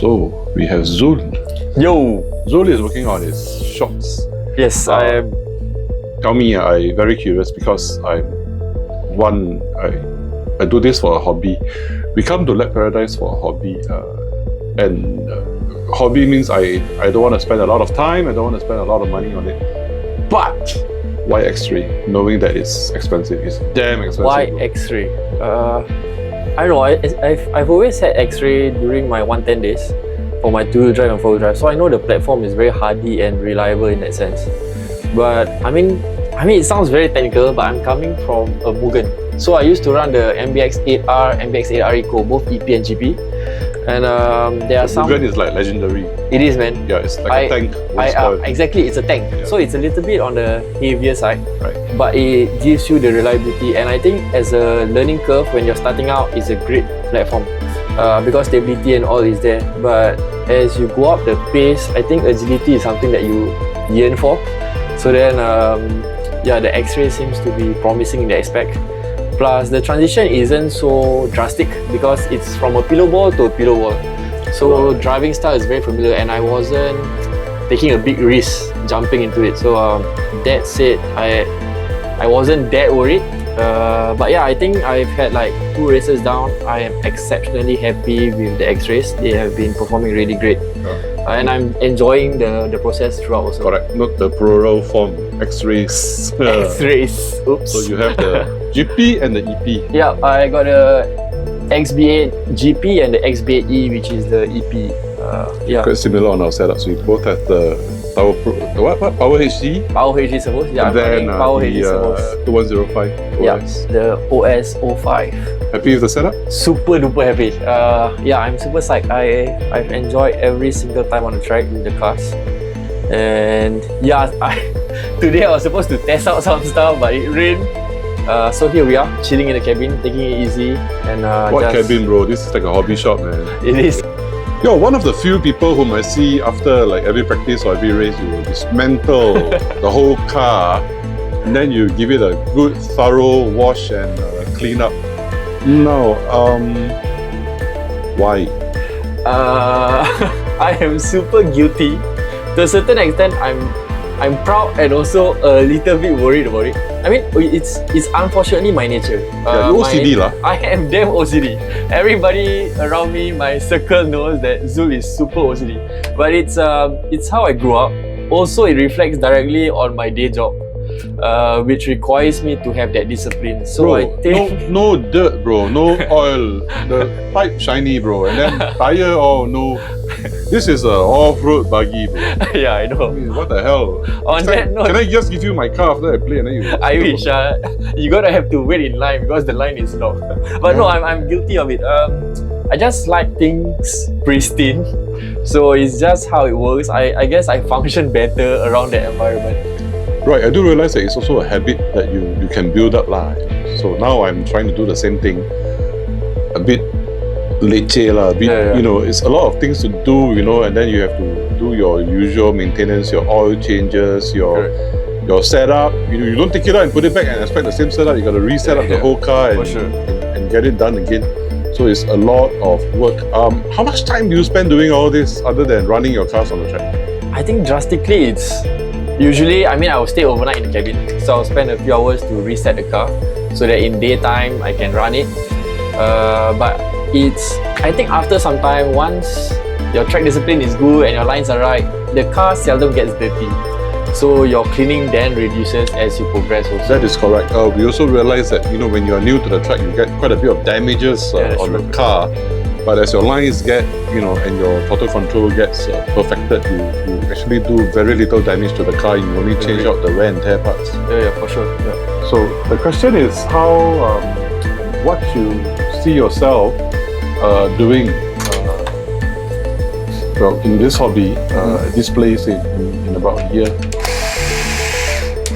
So we have Zul. Yo! Zul is working on his shots. Yes, I am. Tell me, I'm very curious because I do this for a hobby. We come to Lab Paradise for a hobby, and hobby means I don't want to spend a lot of time, I don't want to spend a lot of money on it. But why X-ray? Knowing that it's expensive, it's damn expensive. Why X-ray? I don't know, I've always had X-ray during my 110 days for my 2-wheel drive and 4-wheel drive, so I know the platform is very hardy and reliable in that sense. But I mean it sounds very technical, but I'm coming from a Mugen. So I used to run the MBX8R, MBX8R Eco, both EP and GP. And there are some... Mugen is like legendary. It is, man. Yeah, it's like a tank. Exactly, it's a tank. Yeah. So it's a little bit on the heavier side, right, but it gives you the reliability. And I think as a learning curve, when you're starting out, it's a great platform because stability and all is there. But as you go up the pace, I think agility is something that you yearn for. So then, yeah, the X-ray seems to be promising in that aspect. Plus, the transition isn't so drastic because it's from a pillow ball to a pillow ball. So driving style is very familiar, and I wasn't taking a big risk jumping into it. So that said, I wasn't that worried. But yeah, I think I've had like 2 races down. I am exceptionally happy with the X-rays. They have been performing really great. And I'm enjoying the process throughout also. Correct, not the plural form, X-rays. X-rays, oops. So you have the GP and the EP. Yeah, I got the XB8 GP and the XB8E, which is the EP. Yeah. Quite similar on our setup. So we both have the Power Pro, what? Power HD? Power HD servos, yeah. And then Power HD servos. 2105 OS. Yeah, the OS 05. Happy with the setup? Super duper happy. Yeah, I'm super psyched. I've enjoyed every single time on the track with the cars. And yeah, today I was supposed to test out some stuff, but it rained. So here we are, chilling in the cabin, taking it easy. And what cabin, bro? This is like a hobby shop, man. It is. You're one of the few people whom I see after like every practice or every race, you will dismantle the whole car and then you give it a good thorough wash and clean up. No, why? I am super guilty. To a certain extent, I'm proud and also a little bit worried about it. I mean, it's unfortunately my nature. Yeah, you OCD lah. I am damn OCD. Everybody around me, my circle knows that Zul is super OCD. But it's how I grew up. Also, it reflects directly on my day job, which requires me to have that discipline. So bro, I think no dirt, bro. No oil. The pipe shiny, bro. And then tire, oh no. This is a off-road buggy, bro. Yeah, I know. I mean, what the hell? On that note, can I just give you my car after I play and then you... I wish. You gotta have to wait in line because the line is long. But no, I'm guilty of it. I just like things pristine. So it's just how it works. I guess I function better around that environment. Right, I do realize that it's also a habit that you can build up lah. So now I'm trying to do the same thing. A bit leceh lah, a bit, yeah. You know, it's a lot of things to do, you know, and then you have to do your usual maintenance, your oil changes, your setup. You don't take it out and put it back and expect the same setup. You got to reset up the whole car and get it done again. So it's a lot of work. How much time do you spend doing all this other than running your cars on the track? I think drastically it's usually, I mean, I will stay overnight in the cabin. So I'll spend a few hours to reset the car so that in daytime I can run it. But I think after some time, once your track discipline is good and your lines are right, the car seldom gets dirty. So your cleaning then reduces as you progress also. That is correct. We also realize that, you know, when you are new to the track, you get quite a bit of damages on the car. But as your lines get, you know, and your throttle control gets perfected, you actually do very little damage to the car. You only change out the wear and tear parts. Yeah, for sure. Yeah. So the question is how, what you see yourself doing well, in this hobby, this place in about a year?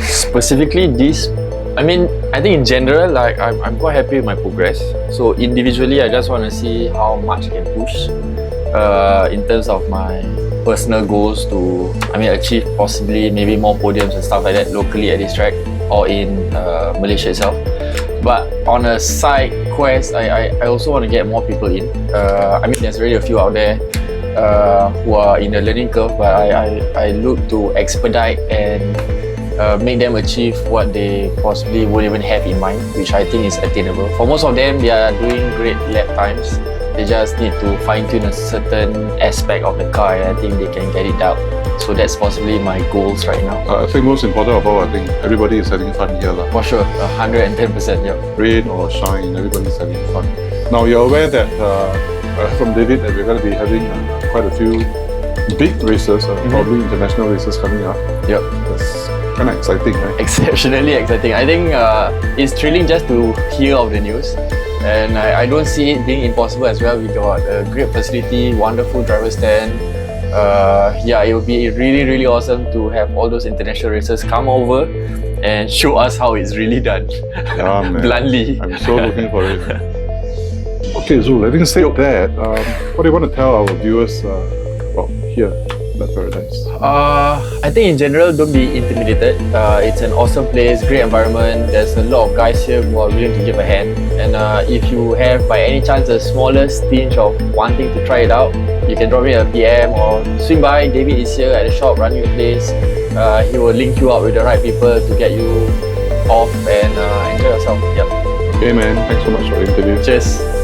Specifically this, I mean, I think in general, like I'm quite happy with my progress. So individually, I just want to see how much I can push in terms of my personal goals to, I mean, achieve possibly maybe more podiums and stuff like that locally at this track or in Malaysia itself. But on a side quest, I also want to get more people in. I mean, there's already a few out there who are in the learning curve, but I look to expedite and make them achieve what they possibly won't even have in mind, which I think is attainable. For most of them, they are doing great lap times. They just need to fine-tune a certain aspect of the car, and I think they can get it out. So that's possibly my goals right now. I think most important of all, I think everybody is having fun here. For sure, 110%, yeah. Rain or shine, everybody's having fun. Now you're aware that from David that we're going to be having quite a few big races, probably international races coming up. Yep. That's kind of exciting, right? Exceptionally exciting. I think it's thrilling just to hear of the news. And I don't see it being impossible as well. We got a great facility, wonderful driver stand. Yeah, it would be really, really awesome to have all those international races come over and show us how it's really done. Yeah, man. Bluntly. I'm so looking for it. Okay, Zul, having said that, what do you want to tell our viewers about here, Lap Paradise? I think in general, don't be intimidated. It's an awesome place, great environment. There's a lot of guys here who are willing to give a hand. And if you have by any chance the smallest tinge of wanting to try it out, you can drop me a PM or swing by. David is here at the shop running the place. He will link you up with the right people to get you off and enjoy yourself. Yep. Okay, man. Thanks so much for the interview. Cheers.